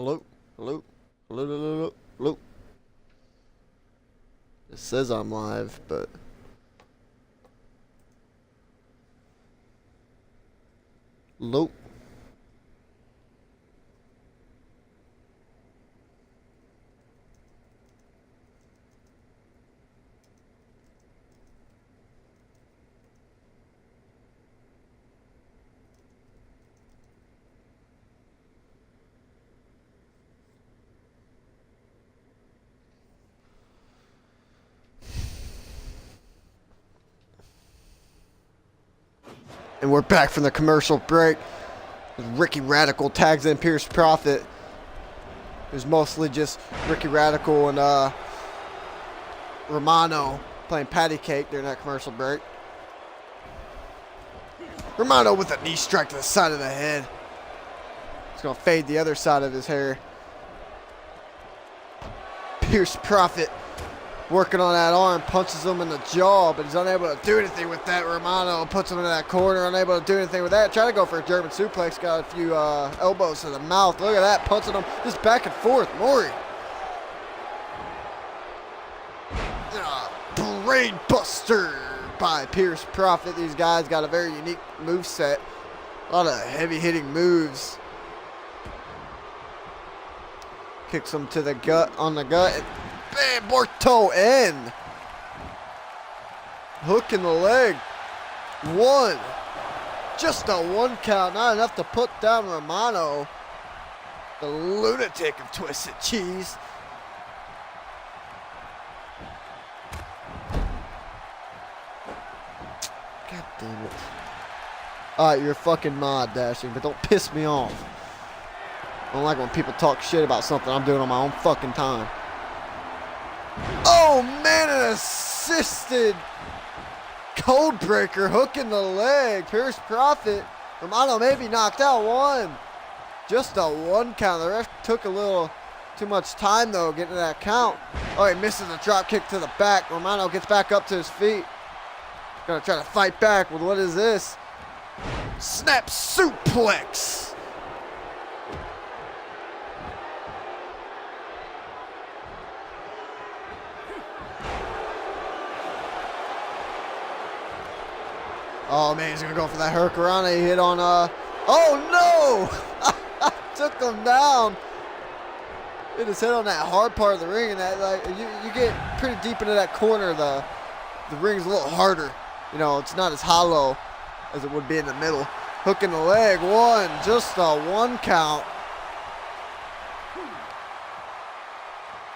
Hello? Hello? Hello? Hello? Hello? Hello? It says I'm live, but... Hello? And we're back from the commercial break. Ricky Radical tags in Pierce Prophet. It was mostly just Ricky Radical and Romano playing patty cake during that commercial break. Romano with a knee strike to the side of the head. He's going to fade the other side of his hair. Pierce Prophet working on that arm, punches him in the jaw, but he's unable to do anything with that. Romano puts him in that corner, unable to do anything with that. Try to go for a German suplex, got a few elbows to the mouth. Look at that, punching him just back and forth. Maury. Brain buster by Pierce Prophet. These guys got a very unique move set. A lot of heavy hitting moves. Kicks him to the gut, on the gut. And bam, Borto in. Hook in the leg. One. Just a one count. Not enough to put down Romano. The lunatic of Twisted Cheese. God damn it. Alright, you're a fucking mod, Dashing, but don't piss me off. I don't like when people talk shit about something I'm doing on my own fucking time. Oh man, an assisted code breaker, hook in the leg. Pierce Prophet. Romano maybe knocked out one. Just a one count. The ref took a little too much time though getting to that count. Oh, he misses a drop kick to the back. Romano gets back up to his feet. Gonna try to fight back with what is this? Snap suplex. Oh man, he's gonna go for that Hurricanrana. He hit on oh no! Took him down. Hit his head on that hard part of the ring, and that like you get pretty deep into that corner. The ring's a little harder. You know, it's not as hollow as it would be in the middle. Hook in the leg, one, just a one count.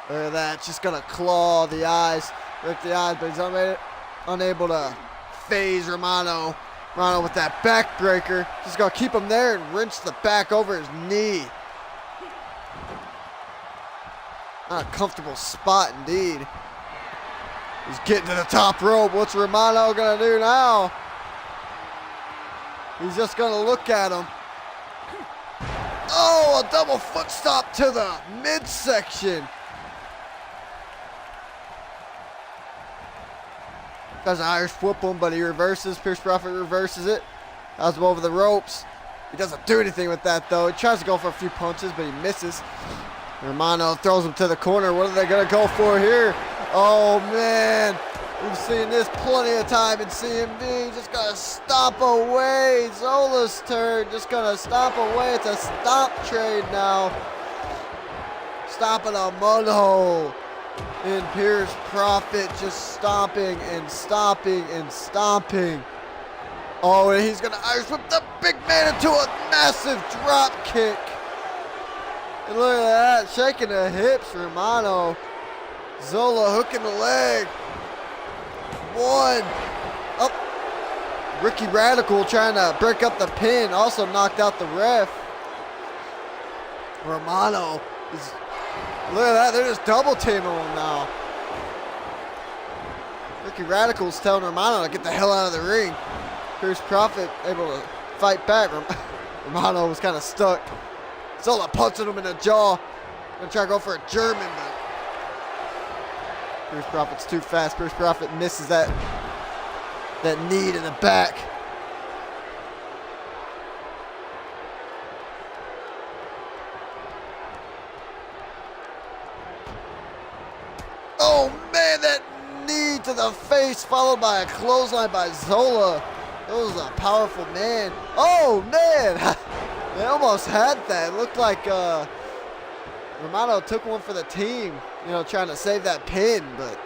Look at that, just gonna claw the eyes, lick the eyes, but he's unable to phase Romano. Romano with that backbreaker, just gonna keep him there and wrench the back over his knee. Not a comfortable spot indeed. He's getting to the top rope. What's Romano gonna do now? He's just gonna look at him. Oh, a double foot stop to the midsection. Does an Irish whip him, but he reverses. Pierce Prophet reverses it. Has him over the ropes. He doesn't do anything with that though. He tries to go for a few punches, but he misses. Romano throws him to the corner. What are they gonna go for here? Oh man, we've seen this plenty of time in CMV. Just gonna stomp away. Zola's turn. Just gonna stomp away. It's a stomp trade now. Stomping a mud hole. In Pierce Prophet, just stomping and stomping and stomping. Oh, and he's gonna Irish whip the big man into a massive drop kick. And look at that, shaking the hips, Romano. Zola hooking the leg. One. Up. Ricky Radical trying to break up the pin. Also knocked out the ref. Romano is... Look at that. They're just double teaming him now. Ricky Radical's telling Romano to get the hell out of the ring. Pierce Prophet able to fight back. Romano was kind of stuck. Zola punching him in the jaw. Gonna try to go for a German, but Pierce Prophet's too fast. Pierce Prophet misses that knee to the back. Oh, man, that knee to the face followed by a clothesline by Zola. That was a powerful man. Oh, man. They almost had that. It looked like Romano took one for the team, you know, trying to save that pin, but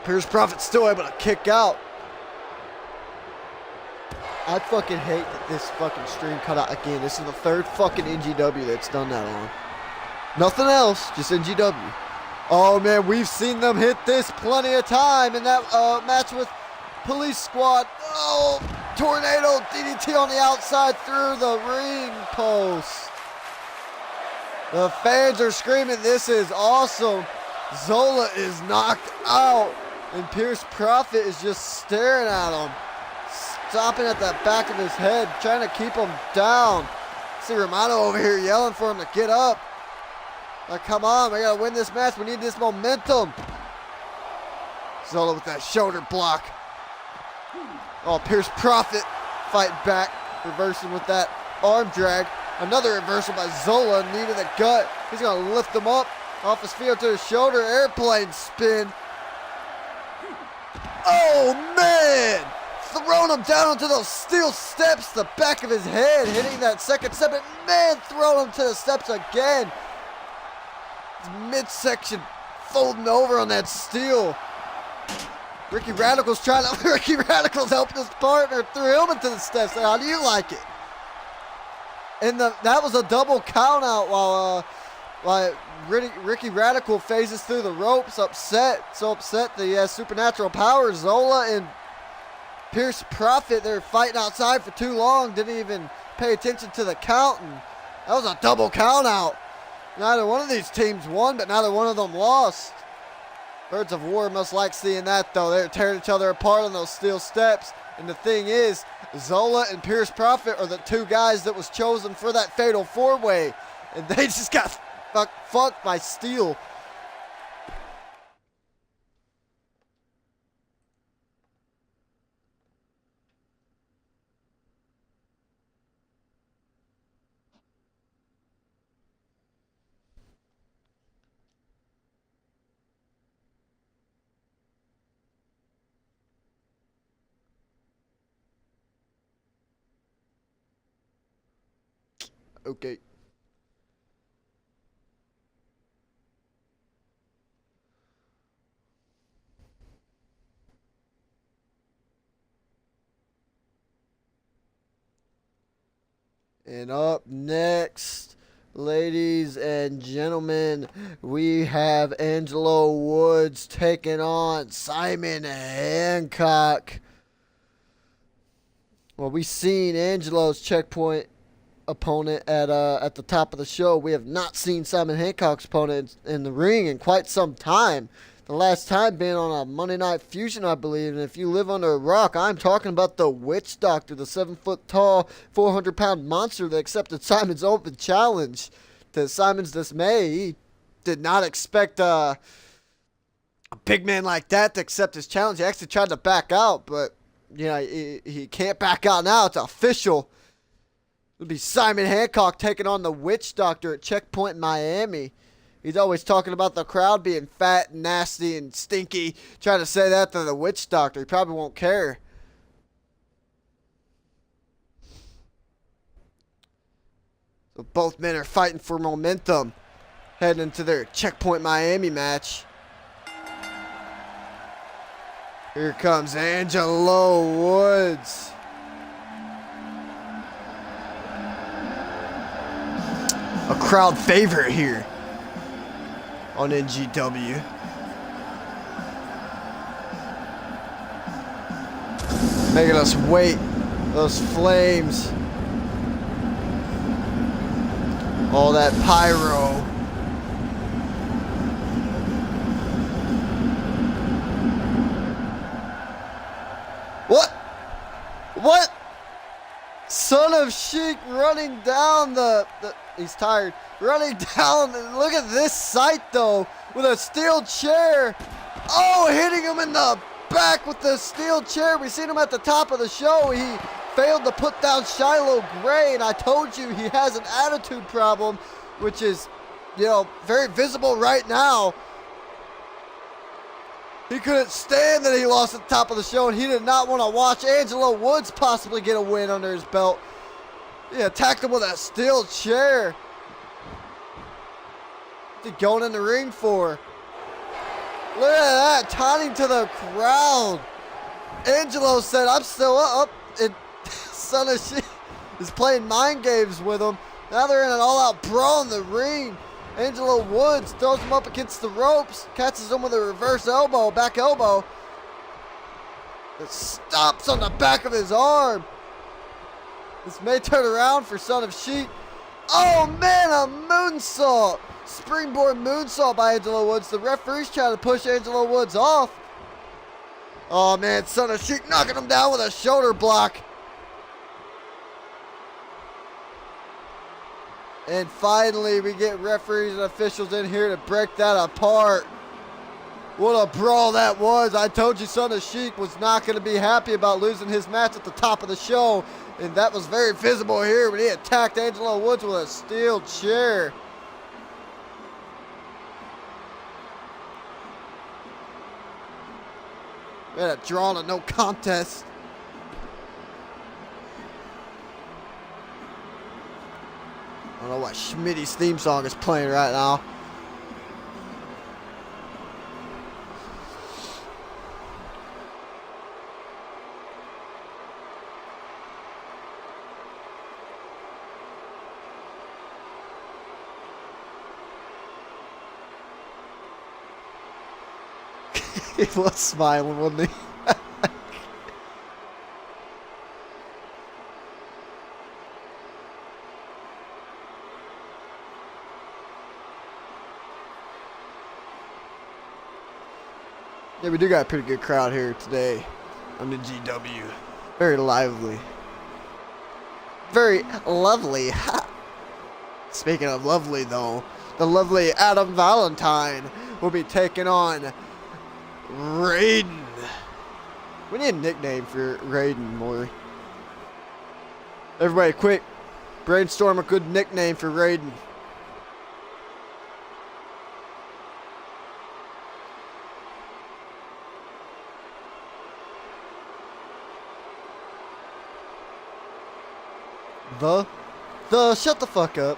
Pierce Prophet still able to kick out. I fucking hate that this fucking stream cut out again. This is the third fucking NGW that's done that on. Nothing else, just NGW. Oh, man, we've seen them hit this plenty of time in that match with Police Squad. Oh, tornado DDT on the outside through the ring post. The fans are screaming, this is awesome. Zola is knocked out, and Pierce Prophet is just staring at him, stopping at the back of his head, trying to keep him down. See Romano over here yelling for him to get up. Like, come on, we gotta win this match. We need this momentum. Zola with that shoulder block. Oh, Pierce Prophet fighting back, reversing with that arm drag. Another reversal by Zola, knee to the gut. He's gonna lift him up off his field to his shoulder, airplane spin. Oh, man! Throwing him down onto those steel steps, the back of his head, hitting that second step, and man, throwing him to the steps again. His midsection folding over on that steel. Ricky Radical's Ricky Radical's helping his partner, threw him into the steps. How do you like it? And that was a double count out while Ricky Radical phases through the ropes, so upset that he has supernatural powers. Zola and Pierce Prophet, they're fighting outside for too long, didn't even pay attention to the count, and that was a double count out. Neither one of these teams won, but neither one of them lost. Birds of War must like seeing that, though. They're tearing each other apart on those steel steps. And the thing is, Zola and Pierce Prophet are the two guys that was chosen for that fatal four-way. And they just got fucked by steel. Okay. And up next, ladies and gentlemen, we have Angelo Woods taking on Simon Hancock. Well, we've seen Angelo's checkpoint opponent at the top of the show. We have not seen Simon Hancock's opponent in the ring in quite some time. The last time being on a Monday Night Fusion, I believe. And if you live under a rock, I'm talking about the Witch Doctor, the 7-foot-tall, 400-pound monster that accepted Simon's open challenge. To Simon's dismay, he did not expect a big man like that to accept his challenge. He actually tried to back out, but you know he can't back out now. It's official. It'll be Simon Hancock taking on the Witch Doctor at Checkpoint Miami. He's always talking about the crowd being fat and nasty and stinky. Trying to say that to the Witch Doctor. He probably won't care. So both men are fighting for momentum, heading into their Checkpoint Miami match. Here comes Angelo Woods. A crowd favorite here on NGW. Making us wait. Those flames. All that pyro. What? What? Son of Sheik running down he's tired. Running down, look at this sight though, with a steel chair. Oh, hitting him in the back with the steel chair. We seen him at the top of the show. He failed to put down Shiloh Gray, and I told you he has an attitude problem, which is, you know, very visible right now. He couldn't stand that he lost at the top of the show, and he did not want to watch Angelo Woods possibly get a win under his belt. He attacked him with a steel chair. What's he going in the ring for? Look at that, taunting to the crowd. Angelo said, I'm still up. And Son of Shit is playing mind games with him. Now they're in an all-out brawl in the ring. Angelo Woods throws him up against the ropes, catches him with a reverse elbow, back elbow. It stops on the back of his arm. This may turn around for Son of Sheep. Oh man, a moonsault. Springboard moonsault by Angelo Woods. The referee's trying to push Angelo Woods off. Oh man, Son of Sheep knocking him down with a shoulder block. And finally, we get referees and officials in here to break that apart. What a brawl that was. I told you Son of Sheik was not going to be happy about losing his match at the top of the show. And that was very visible here when he attacked Angelo Woods with a steel chair. We had a draw to no contest. I don't know what Schmitty's theme song is playing right now. He was smiling, wasn't he? Yeah, we do got a pretty good crowd here today on the GW. Very lively. Very lovely. Speaking of lovely, though, the lovely Adam Valentine will be taking on Raiden. We need a nickname for Raiden, Maury. Everybody, quick, brainstorm a good nickname for Raiden. Shut the fuck up.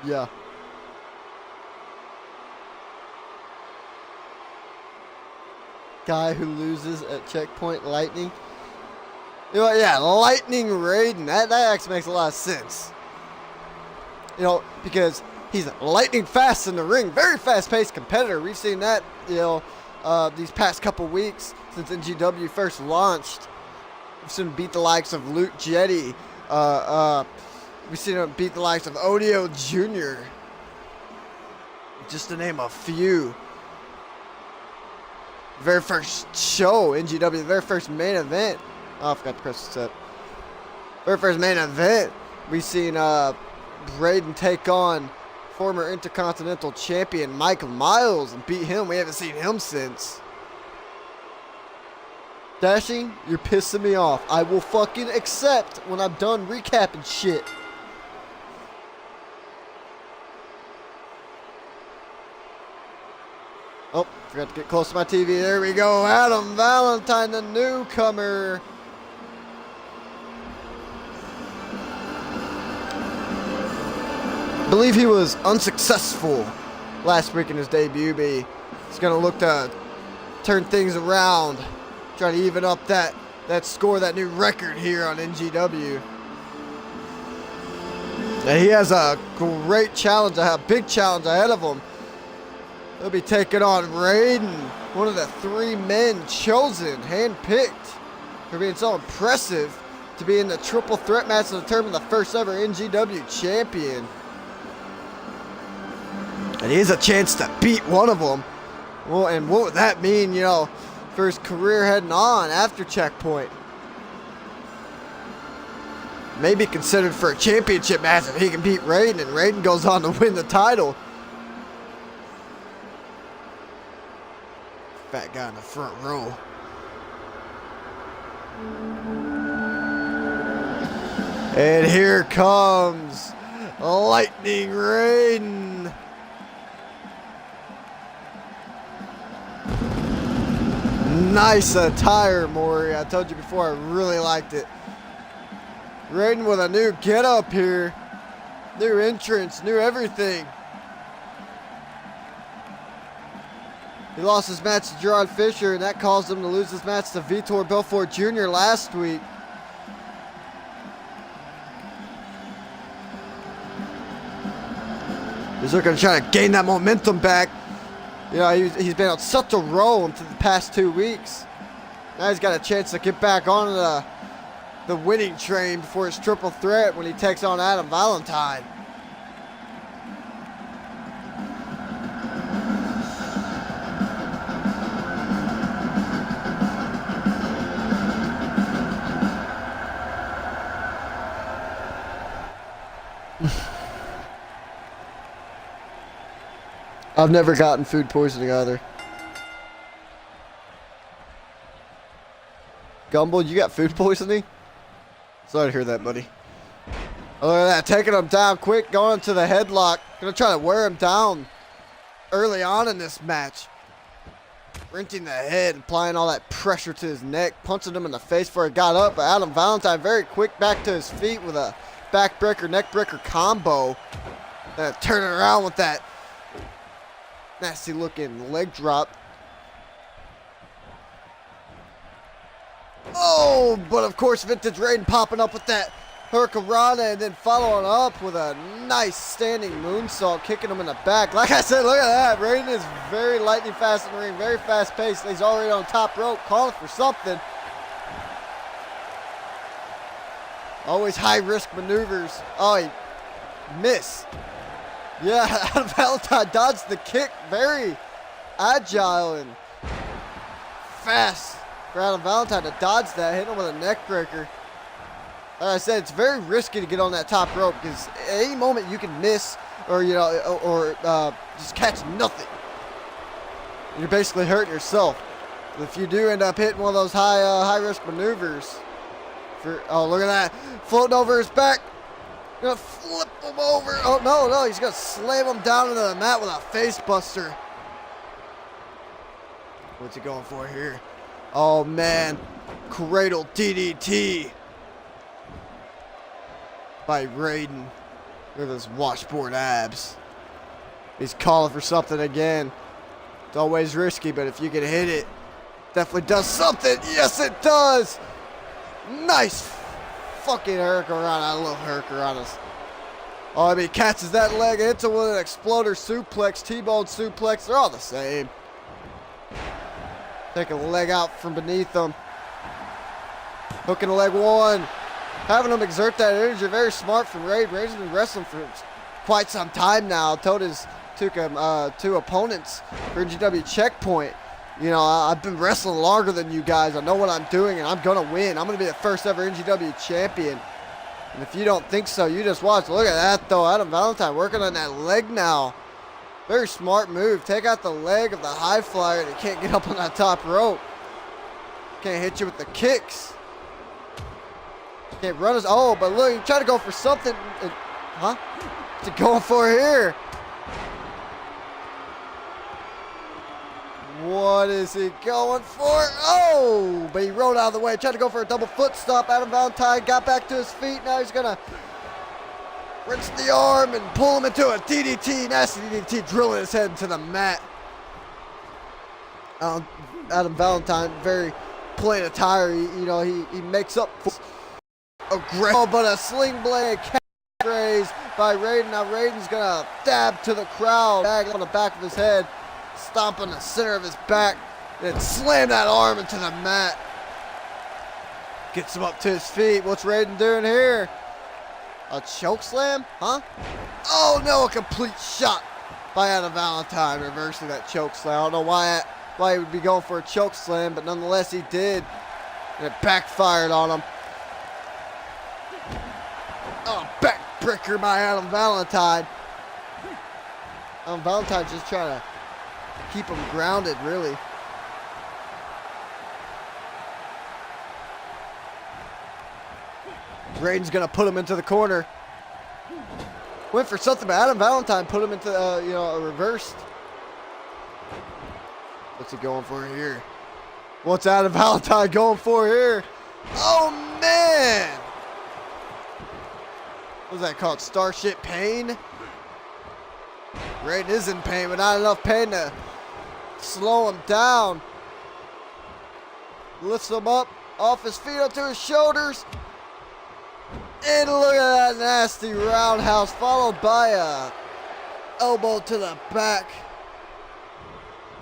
Yeah. Guy who loses at Checkpoint Lightning. You know, yeah, Lightning Raiden. That actually makes a lot of sense. You know, because he's lightning fast in the ring. Very fast-paced competitor. We've seen that, you know, these past couple weeks since NGW first launched. We've seen him beat the likes of Luke Jetty. We've seen him beat the likes of Odio Jr. Just to name a few. Very first show, NGW, the very first main event. Oh, I forgot to press the set. Very first main event, we seen Raiden take on former Intercontinental Champion Mike Miles and beat him. We haven't seen him since. Dashing, you're pissing me off. I will fucking accept when I'm done recapping shit. Oh, forgot to get close to my TV. There we go. Adam Valentine, the newcomer. I believe he was unsuccessful last week in his debut, but he's going to look to turn things around, try to even up that score, that new record here on NGW. And he has a great challenge, a big challenge ahead of him. He'll be taking on Raiden, one of the 3 men chosen, handpicked, for being so impressive to be in the triple threat match to determine the first ever NGW champion. And he has a chance to beat one of them. Well, and what would that mean, you know, for his career heading on after Checkpoint? Maybe considered for a championship match if he can beat Raiden, and Raiden goes on to win the title. fat guy in the front row. And here comes Lightning Raiden. Nice attire, Maury. I told you before, I really liked it. Raiden with a new get-up here. New entrance, new everything. He lost his match to Gerard Fisher, and that caused him to lose his match to Vitor Belfort Jr. last week. He's looking to try to gain that momentum back. You know, he's been on such a roll for the past 2 weeks. Now he's got a chance to get back on the winning train before his triple threat when he takes on Adam Valentine. I've never gotten food poisoning either. Gumball, you got food poisoning? Sorry to hear that, buddy. Oh, look at that. Taking him down quick, going to the headlock. Gonna try to wear him down early on in this match. Wrenching the head, applying all that pressure to his neck, punching him in the face before he got up. But Adam Valentine very quick back to his feet with a backbreaker, neckbreaker combo. Turning around with that nasty looking leg drop. Oh, but of course Vintage Raiden popping up with that Hurricanrana and then following up with a nice standing moonsault, kicking him in the back. Like I said, look at that. Raiden is very lightning fast in the ring, very fast paced. He's already on top rope, calling for something. Always high risk maneuvers. Oh, he missed. Yeah, Adam Valentine dodged the kick. Very agile and fast for Adam Valentine to dodge that. Hit him with a neck breaker. Like I said, it's very risky to get on that top rope because at any moment you can miss or, you know, or just catch nothing. You're basically hurting yourself. If you do end up hitting one of those high risk maneuvers, oh, look at that. Floating over his back. Gonna flip him over. Oh, no, he's gonna slam him down into the mat with a face buster. What's he going for here? Oh, man. Cradle DDT by Raiden with his washboard abs. He's calling for something again. It's always risky, but if you can hit it, definitely does something. Yes, it does. Nice fucking Hurricanrana. I love Hurricanranas. Oh, I mean, he catches that leg and hits him with an exploder suplex, T-bone suplex. They're all the same. Taking the leg out from beneath him. Hooking the leg one. Having him exert that energy. Very smart from Raiden. Raiden's been wrestling for quite some time now. Took him 2 opponents for NGW Checkpoint. You know, I've been wrestling longer than you guys. I know what I'm doing, and I'm going to win. I'm going to be the first ever NGW champion. And if you don't think so, you just watch. Look at that, though. Adam Valentine working on that leg now. Very smart move. Take out the leg of the high flyer, and he can't get up on that top rope. Can't hit you with the kicks. Can't run his. Oh, but look, he tried to go for something. Huh? What's he going for here? What is he going for? Oh, but he rolled out of the way. Tried to go for a double foot stop. Adam Valentine got back to his feet. Now he's going to rinse the arm and pull him into a DDT. Nasty DDT, drilling his head into the mat. Adam Valentine, very plain attire. He makes up for aggressive. Oh, but a sling blade catch raise by Raiden. Now Raiden's going to stab to the crowd. Bag on the back of his head. Stomp on the center of his back, and slam that arm into the mat. Gets him up to his feet. What's Raiden doing here? A choke slam? Huh? Oh no, a complete shot by Adam Valentine, reversing that choke slam. I don't know why he would be going for a choke slam, but nonetheless he did. And it backfired on him. Oh, backbreaker by Adam Valentine. Adam Valentine just trying to keep him grounded, really. Raiden's going to put him into the corner. Went for something, but Adam Valentine put him into, a reversed. What's he going for here? What's Adam Valentine going for here? Oh, man! What's that called? Starship pain? Raiden is in pain, but not enough pain to slow him down. Lifts him up off his feet up to his shoulders. And look at that nasty roundhouse, followed by a elbow to the back.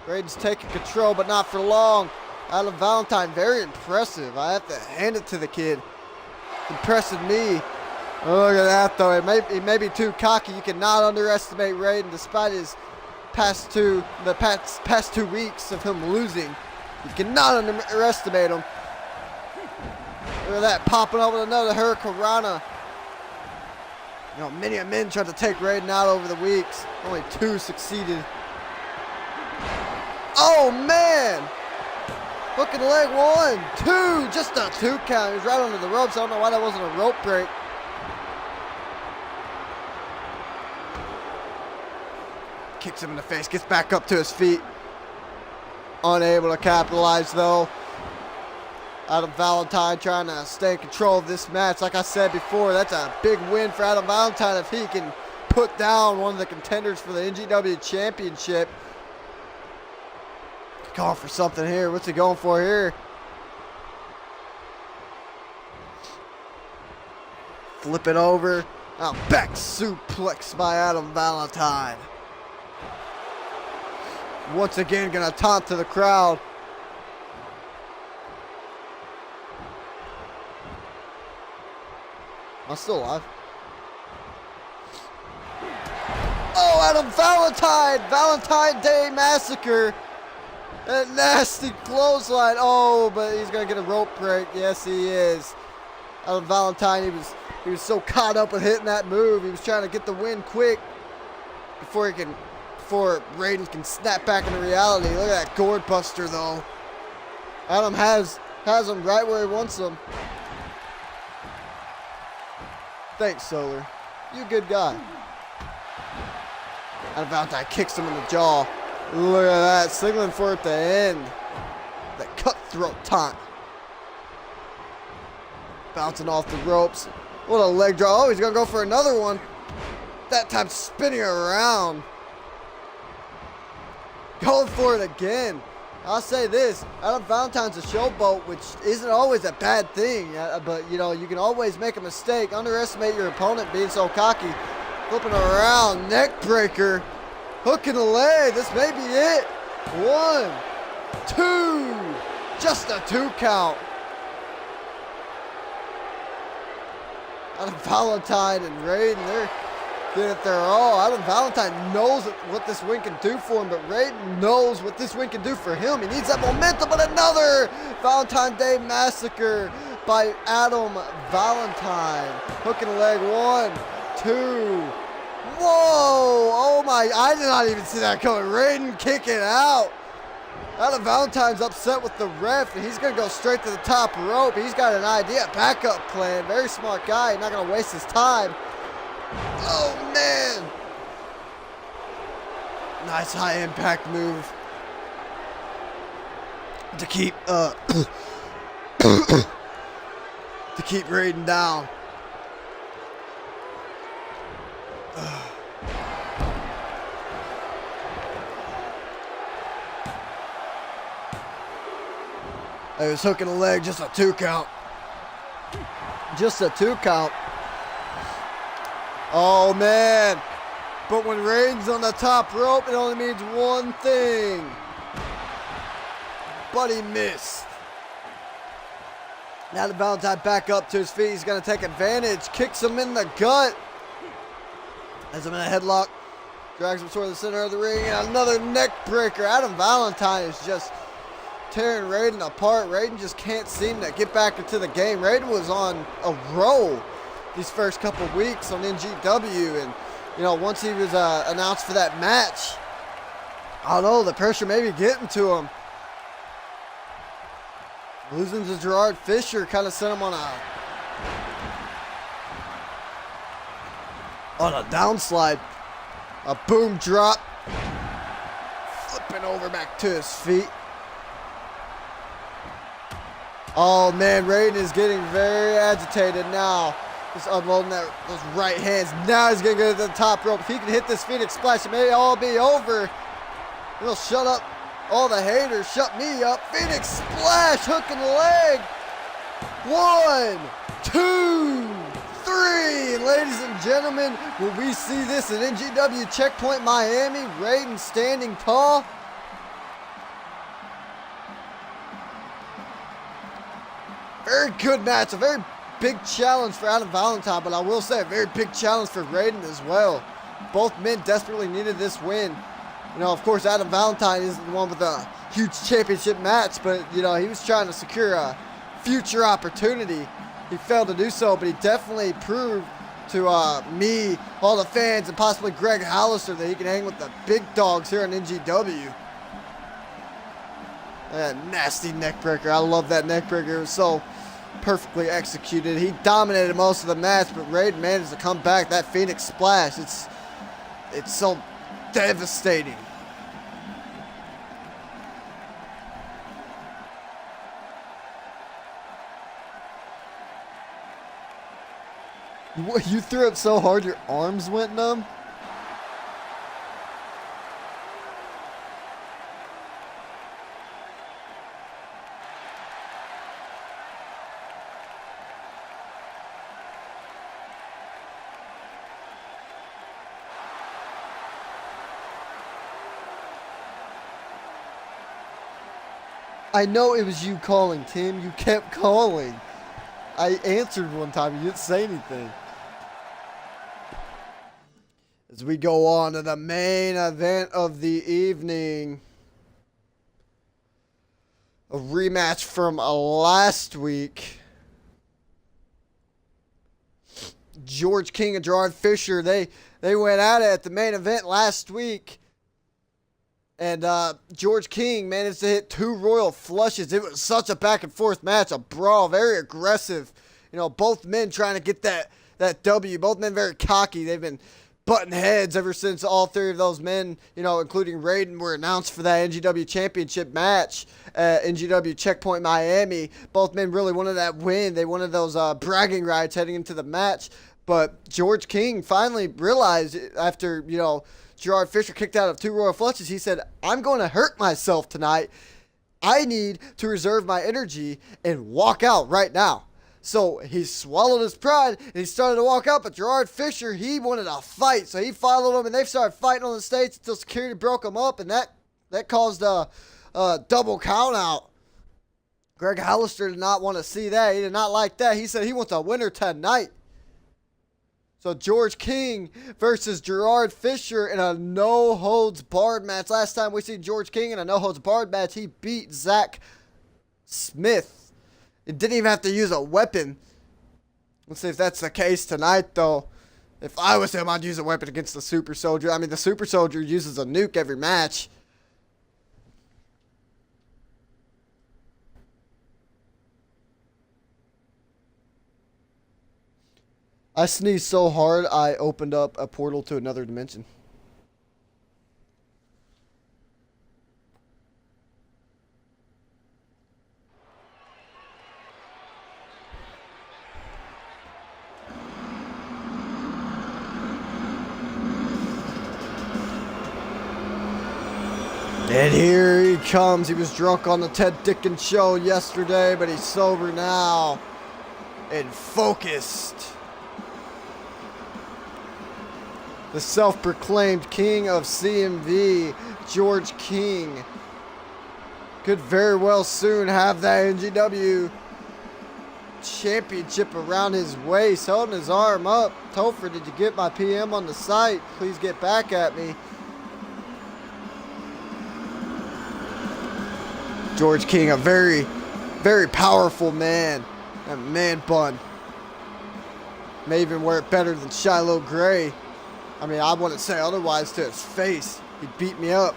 Raiden's taking control, but not for long. Adam Valentine, very impressive. I have to hand it to the kid. Impressing me. Look at that, though. He may be too cocky. You cannot underestimate Raiden, despite his past 2 weeks of him losing. You cannot underestimate him. Look at that, popping up with another Hurricanrana. Many men tried to take Raiden out over the weeks. Only 2 succeeded. Oh, man! Hook in the leg, 1, 2, just a 2 count. He was right under the ropes. I don't know why that wasn't a rope break. Kicks him in the face, gets back up to his feet. Unable to capitalize, though. Adam Valentine trying to stay in control of this match. Like I said before, that's a big win for Adam Valentine if he can put down one of the contenders for the NGW Championship. Going for something here. What's he going for here? Flip it over. Back suplex by Adam Valentine. Once again, gonna taunt to the crowd. Am I still alive? Oh, Adam Valentine! Valentine Day Massacre. That nasty clothesline. Oh, but he's gonna get a rope break. Yes, he is. Adam Valentine, he was so caught up with hitting that move. He was trying to get the win quick before Raiden can snap back into reality. Look at that gourd buster, though. Adam has him right where he wants him. Thanks, Solar. You a good guy. Adam Valentine kicks him in the jaw. Look at that, signaling for it to end. That cutthroat taunt. Bouncing off the ropes. What a leg drop. Oh, he's going to go for another one. That time spinning around. Going for it again. I'll say this. Adam Valentine's a showboat, which isn't always a bad thing. But, you can always make a mistake. Underestimate your opponent being so cocky. Flipping around. Neck breaker. Hook in the leg. This may be it. 1, 2. Just a 2 count. Adam Valentine and Raiden, they're giving it their all. Adam Valentine knows what this win can do for him, but Raiden knows what this win can do for him. He needs that momentum, but another Valentine Day Massacre by Adam Valentine. Hook in the leg. 1, 2. Whoa! Oh my, I did not even see that coming. Raiden kicking out. Adam Valentine's upset with the ref, and he's going to go straight to the top rope. He's got an idea, backup plan. Very smart guy. Not going to waste his time. Oh, man. Nice high impact move. To keep, to keep Raiden down. He was hooking a leg, just a 2 count. Just a 2 count. Oh, man. But when Raiden's on the top rope, it only means one thing. But he missed. Now the Valentine back up to his feet. He's going to take advantage. Kicks him in the gut. Has him in a headlock. Drags him toward the center of the ring. And another neck breaker. Adam Valentine is just tearing Raiden apart. Raiden just can't seem to get back into the game. Raiden was on a roll these first couple weeks on NGW, and once he was announced for that match, I don't know, the pressure may be getting to him. Losing to Gerard Fisher kind of sent him on on a downslide. A boom drop. Flipping over back to his feet. Oh man, Raiden is getting very agitated now. Just unloading those right hands. Now he's gonna go to the top rope. If he can hit this Phoenix Splash, it may all be over. It'll shut up all the haters. Shut me up. Phoenix Splash, hook in the leg. 1, 2, 3. And ladies and gentlemen, will we see this at NGW Checkpoint Miami? Raiden standing tall. Very good match. A very big challenge for Adam Valentine, but I will say a very big challenge for Raiden as well. Both men desperately needed this win. You know, of course, Adam Valentine is the one with a huge championship match, but, you know, he was trying to secure a future opportunity. He failed to do so, but he definitely proved to me, all the fans, and possibly Greg Hallister that he can hang with the big dogs here on NGW. That nasty neckbreaker. I love that neckbreaker. It was so perfectly executed. He dominated most of the match, but Raiden managed to come back. That Phoenix Splash, it's so devastating. You threw it so hard your arms went numb? I know it was you calling, Tim. You kept calling. I answered one time. You didn't say anything. As we go on to the main event of the evening. A rematch from last week. George King and Gerard Fisher, they went at it at the main event last week. And George King managed to hit 2 royal flushes. It was such a back and forth match, a brawl, very aggressive. You know, both men trying to get that W. Both men very cocky. They've been butting heads ever since all 3 of those men, you know, including Raiden, were announced for that NGW championship match at NGW Checkpoint Miami. Both men really wanted that win. They wanted those bragging rights heading into the match. But George King finally realized after, you know, Gerard Fisher kicked out of 2 royal flushes, he said, I'm going to hurt myself tonight. I need to reserve my energy and walk out right now. So he swallowed his pride and he started to walk out, but Gerard Fisher, he wanted a fight. So he followed him and they started fighting on the stage until security broke them up, and that caused a double count out. Greg Hallister did not want to see that. He did not like that. He said he wants a winner tonight. So George King versus Gerard Fisher in a no-holds-barred match. Last time we see George King in a no-holds-barred match, he beat Zach Smith. He didn't even have to use a weapon. Let's see if that's the case tonight, though. If I was him, I'd use a weapon against the Super Soldier. I mean, the Super Soldier uses a nuke every match. I sneezed so hard, I opened up a portal to another dimension. And here he comes. He was drunk on the Ted Dickens show yesterday, but he's sober now and focused. The self-proclaimed king of CMV, George King, could very well soon have that NGW championship around his waist, holding his arm up. Topher, did you get my PM on the site? Please get back at me. George King, a very, very powerful man. A man bun. May even wear it better than Shiloh Gray. I mean, I wouldn't say otherwise to his face. He beat me up.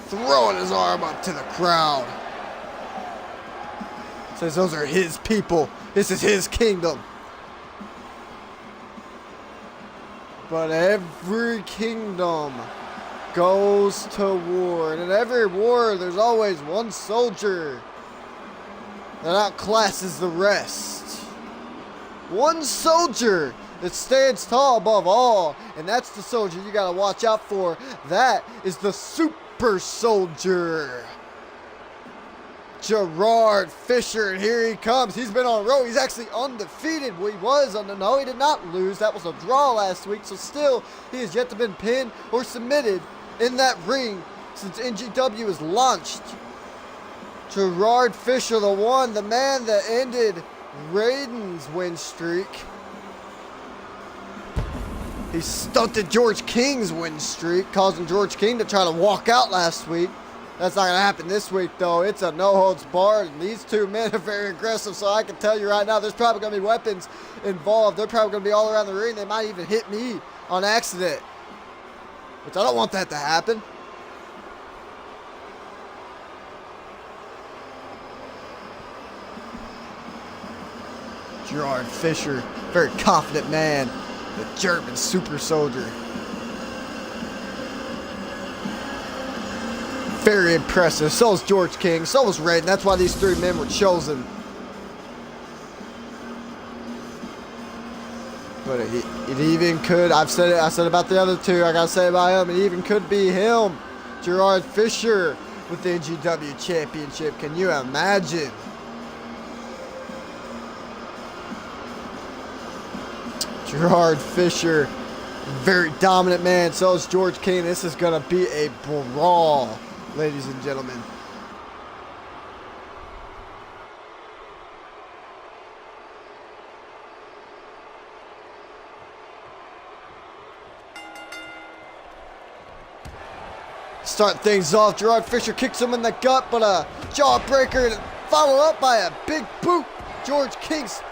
Throwing his arm up to the crowd. Says those are his people. This is his kingdom. But every kingdom goes to war. And in every war, there's always one soldier that outclasses the rest. One soldier that stands tall above all. And that's the soldier you got to watch out for. That is the super soldier. Gerard Fisher, and here he comes. He's been on a roll. He's actually undefeated. Well, he was no, he did not lose. That was a draw last week. So still, he has yet to been pinned or submitted in that ring since NGW was launched. Gerard Fisher, the man that ended Raiden's win streak. He stunted George King's win streak, causing George King to try to walk out last week. That's not going to happen this week, though. It's a no-holds-barred, and these two men are very aggressive, so I can tell you right now, there's probably going to be weapons involved. They're probably going to be all around the ring. They might even hit me on accident, which I don't want that to happen. Gerard Fisher, very confident man, the German super soldier. Very impressive. So is George King. So was Raiden. That's why these three men were chosen. But it even could. I said about the other two. I gotta say about him. It even could be him, Gerard Fisher, with the NGW Championship. Can you imagine? Gerard Fisher, very dominant man. So is George King. This is gonna be a brawl, ladies and gentlemen. Start things off. Gerard Fisher kicks him in the gut, but a jawbreaker followed up by a big boot. George King's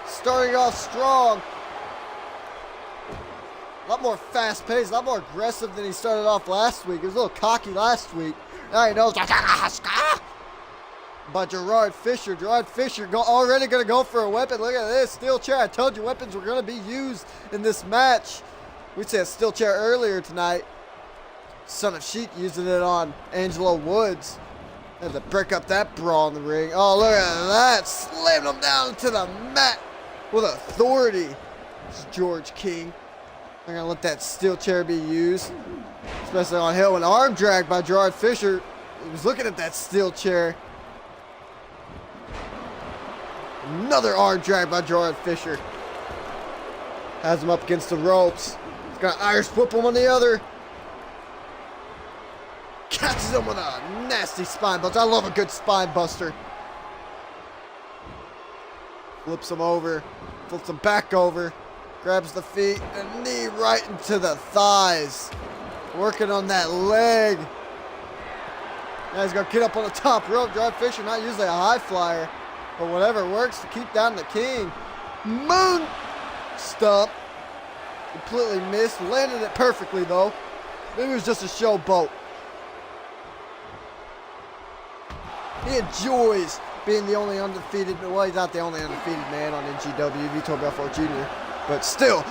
starting off strong. A lot more fast-paced, a lot more aggressive than he started off last week. He was a little cocky last week. Now he knows. But Gerard Fisher already going to go for a weapon. Look at this, steel chair. I told you weapons were going to be used in this match. We said steel chair earlier tonight. Son of Sheik using it on Angelo Woods. Had to break up that brawl in the ring. Oh, look at that. Slammed him down to the mat with authority. It's George King. They're going to let that steel chair be used, especially on Hill. An arm drag by Gerard Fisher. He was looking at that steel chair. Another arm drag by Gerard Fisher. Has him up against the ropes. He's got Irish whip him on the other. Catches him with a nasty spine buster. I love a good spine buster. Flips him over. Flips him back over. Grabs the feet and knee right into the thighs. Working on that leg. Now he's going to get up on the top rope. Gerard Fisher, not usually a high flyer, but whatever works to keep down the King. Moon stomp. Completely missed. Landed it perfectly, though. Maybe it was just a showboat. He enjoys being the only undefeated. Well, he's not the only undefeated man on NGW. Vitor Belfort Jr. But still,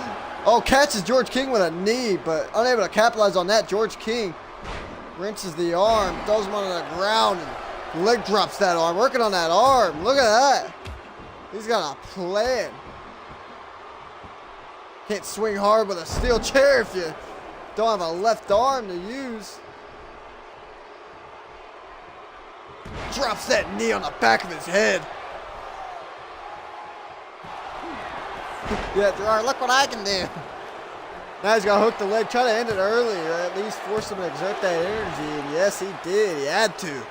catches George King with a knee, but unable to capitalize on that. George King rinses the arm, throws him on the ground, and leg drops that arm. Working on that arm. Look at that. He's got a plan. Can't swing hard with a steel chair if you don't have a left arm to use. Drops that knee on the back of his head. Yeah, Gerard, look what I can do. Now he's going to hook the leg, try to end it early, or at least force him to exert that energy. And yes, he did. He had to.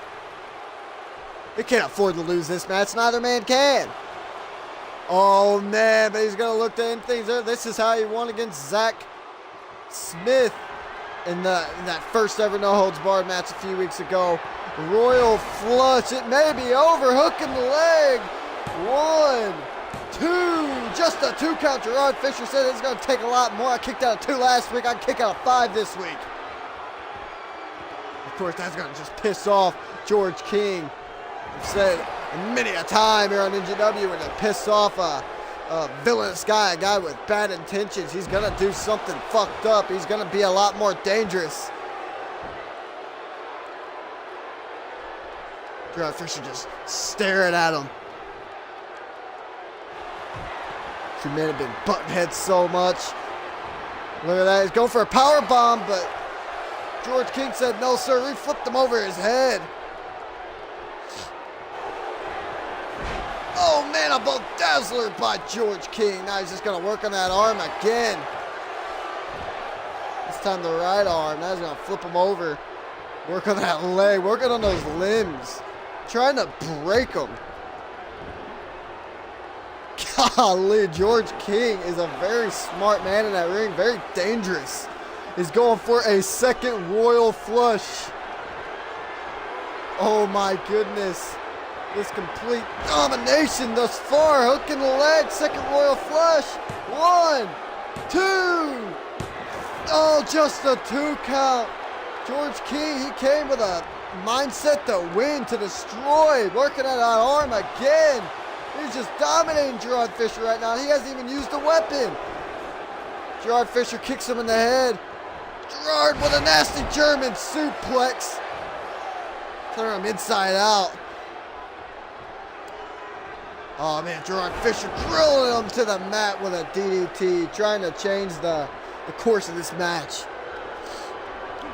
He can't afford to lose this match. Neither man can. Oh, man, but he's going to look to end things there. This is how he won against Zach Smith in that first ever no-holds-barred match a few weeks ago. Royal flush. It may be over. Hooking the leg. 1, 2. Just a 2 count. Gerard Fisher said it's going to take a lot more. I kicked out of 2 last week. I can kick out of 5 this week. Of course, that's going to just piss off George King. I've said And many a time here on NGW when they piss off a villainous guy, a guy with bad intentions. He's going to do something fucked up. He's going to be a lot more dangerous. Gerard Fisher just staring at him. Two men have been butting heads so much. Look at that. He's going for a power bomb, but George King said no, sir. He flipped him over his head. Oh, man, a bolt dazzler by George King. Now he's just going to work on that arm again. This time the right arm. Now he's going to flip him over. Work on that leg. Working on those limbs. Trying to break them. Golly, George King is a very smart man in that ring. Very dangerous. He's going for a second royal flush. Oh, my goodness. This complete domination thus far. Hook in the leg. Second royal flush. 1, 2. Oh, just a 2 count. George King, he came with a mindset to win, to destroy. Working at that arm again. He's just dominating Gerard Fisher right now. He hasn't even used a weapon. Gerard Fisher kicks him in the head. Gerard with a nasty German suplex. Turn him inside out. Oh, man, Gerard Fisher drilling him to the mat with a DDT, trying to change the course of this match.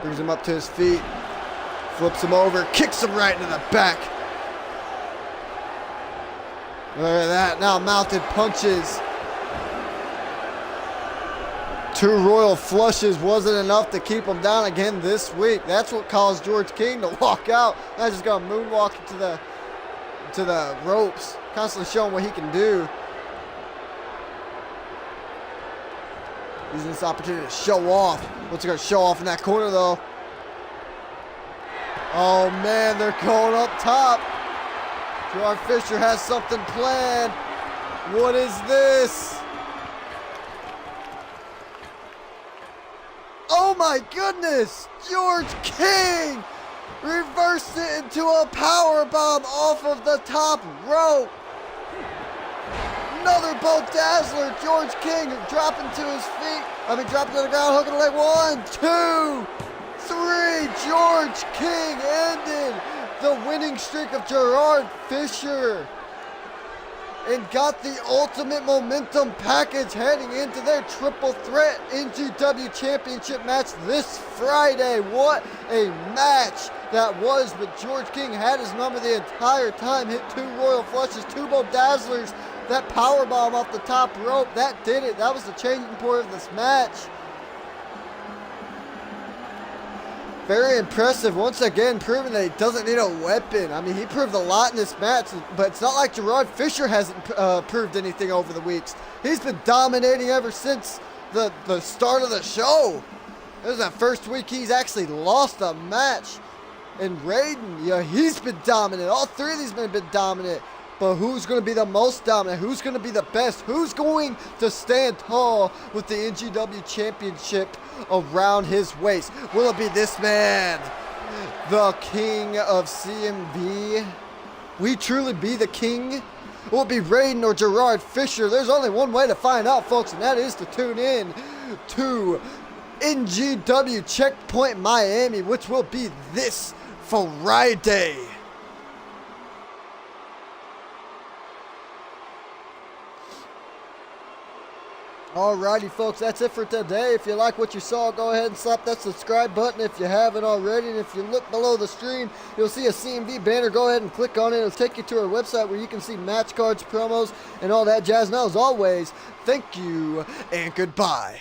Brings him up to his feet, flips him over, kicks him right into the back. Look at that, now mounted punches. 2 royal flushes wasn't enough to keep him down again this week. That's what caused George King to walk out. Now he's just going to moonwalk to the ropes. Constantly showing what he can do. Using this opportunity to show off. What's he going to show off in that corner, though? Oh, man, they're going up top. Gerard Fisher has something planned. What is this? Oh, my goodness. George King reversed it into a powerbomb off of the top rope. Another bolt dazzler. George King dropping to his feet. Dropping to the ground, hooking the leg. 1, 2, 3. George King ended the winning streak of Gerard Fisher and got the ultimate momentum package heading into their triple threat NGW championship match this Friday. What a match that was, but George King had his number the entire time. Hit 2 royal flushes, 2 bolt dazzlers. That powerbomb off the top rope, that did it. That was the changing point of this match. Very impressive. Once again, proving that he doesn't need a weapon. He proved a lot in this match, but it's not like Gerard Fisher hasn't proved anything over the weeks. He's been dominating ever since the start of the show. This is the first week he's actually lost a match. And Raiden, he's been dominant. All 3 of these men have been dominant. But who's going to be the most dominant? Who's going to be the best? Who's going to stand tall with the NGW Championship around his waist? Will it be this man, the king of CMV? Will he truly be the king? Will it be Raiden or Gerard Fisher? There's only one way to find out, folks, and that is to tune in to NGW Checkpoint Miami, which will be this Friday. Alrighty, folks, that's it for today. If you like what you saw, go ahead and slap that subscribe button if you haven't already. And if you look below the stream, you'll see a CMV banner. Go ahead and click on it. It'll take you to our website where you can see match cards, promos, and all that jazz. Now, as always, thank you and goodbye.